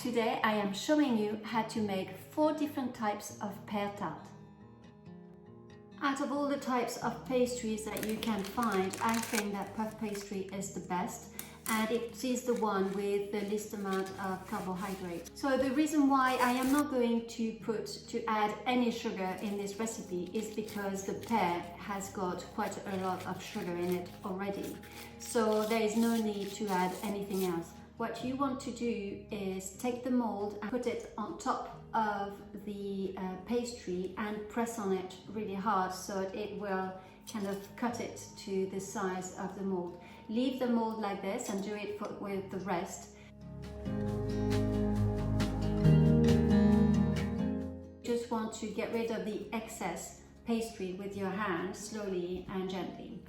Today I am showing you how to make 4 different types of pear tart. Out of all the types of pastries that you can find, I think that puff pastry is the best, and it is the one with the least amount of carbohydrate. So the reason why I am not going to add any sugar in this recipe is because the pear has got quite a lot of sugar in it already. So there is no need to add anything else. What you want to do is take the mold and put it on top of the pastry and press on it really hard so it will kind of cut it to the size of the mold. Leave the mold like this and do it with the rest. Just want to get rid of the excess pastry with your hand slowly and gently.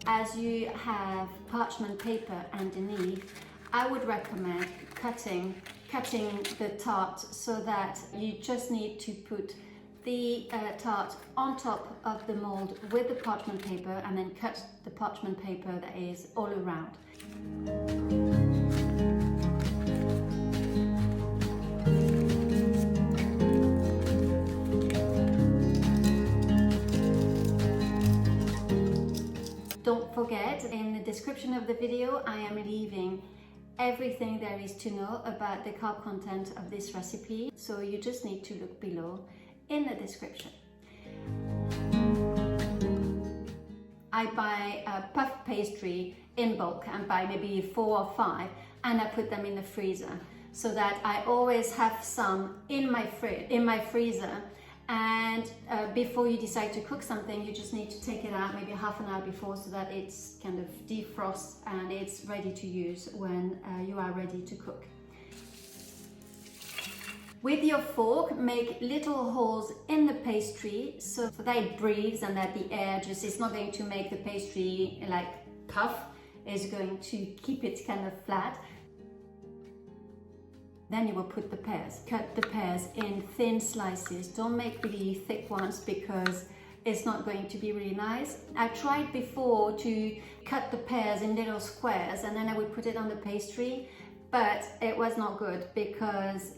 As you have parchment paper underneath, I would recommend cutting the tart so that you just need to put the tart on top of the mold with the parchment paper and then cut the parchment paper that is all around. Don't forget, in the description of the video, I am leaving everything there is to know about the carb content of this recipe, so you just need to look below in the description. I buy a puff pastry in bulk and buy maybe 4 or 5, and I put them in the freezer so that I always have some in my freezer. And before you decide to cook something, you just need to take it out maybe half an hour before so that it's kind of defrost and it's ready to use when you are ready to cook. With your fork, make little holes in the pastry so that it breathes and that the air just is not going to make the pastry like puff, it's going to keep it kind of flat. Then you will put the pears. Cut the pears in thin slices. Don't make really thick ones because it's not going to be really nice. I tried before to cut the pears in little squares and then I would put it on the pastry, but it was not good because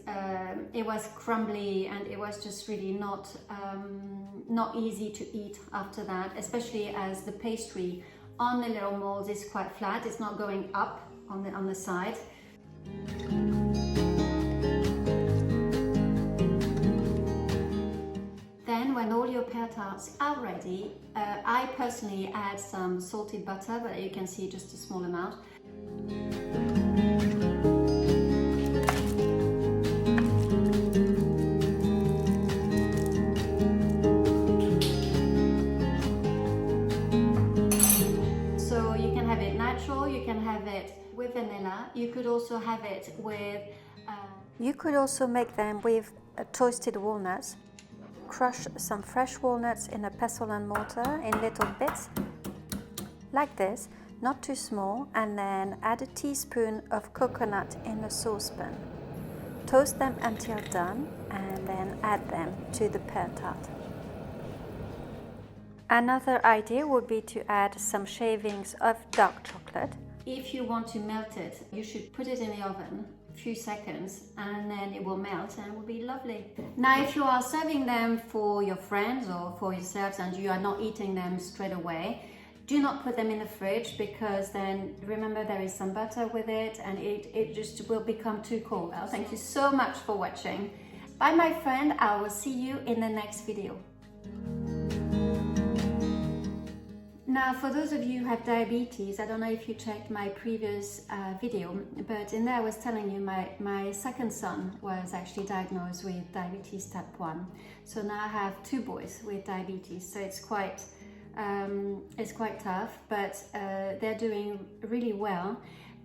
it was crumbly and it was just really not easy to eat after that, especially as the pastry on the little molds is quite flat. It's not going up on the side. When all your pear tarts are ready, I personally add some salted butter, but you can see just a small amount. So you can have it natural, you can have it with vanilla, you could also have it with... You could also make them with toasted walnuts. Crush some fresh walnuts in a pestle and mortar in little bits, like this, not too small, and then add a teaspoon of coconut in a saucepan. Toast them until done, and then add them to the pear tart. Another idea would be to add some shavings of dark chocolate. If you want to melt it, you should put it in the oven few seconds and then it will melt and it will be lovely. Now if you are serving them for your friends or for yourselves and you are not eating them straight away, do not put them in the fridge because then remember there is some butter with it and it just will become too cold. Well, thank you so much for watching. Bye my friend, I will see you in the next video. Now, for those of you who have diabetes, I don't know if you checked my previous video, but in there I was telling you my second son was actually diagnosed with diabetes type 1. So now I have 2 boys with diabetes, so it's quite tough, but they're doing really well.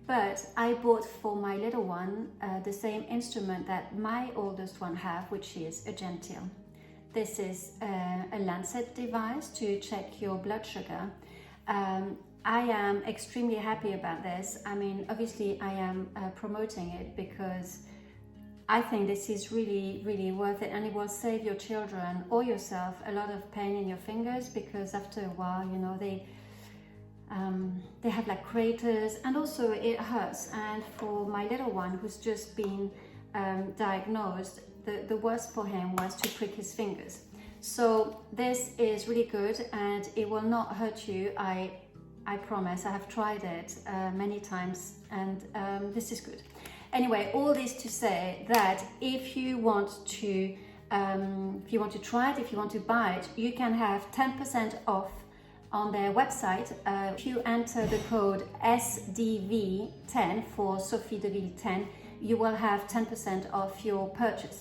But I bought for my little one the same instrument that my oldest one have, which is a Gentil. This is a Lancet device to check your blood sugar. I am extremely happy about this. I mean, obviously I am promoting it because I think this is really, really worth it, and it will save your children or yourself a lot of pain in your fingers, because after a while, you know, they have like craters, and also it hurts. And for my little one who's just been diagnosed, the worst for him was to prick his fingers. So this is really good, and it will not hurt you. I promise. I have tried it many times, and this is good. Anyway, all this to say that if you want to try it, if you want to buy it, you can have 10% off on their website. If you enter the code SDV10 for Sophie Deville 10, you will have 10% off your purchase.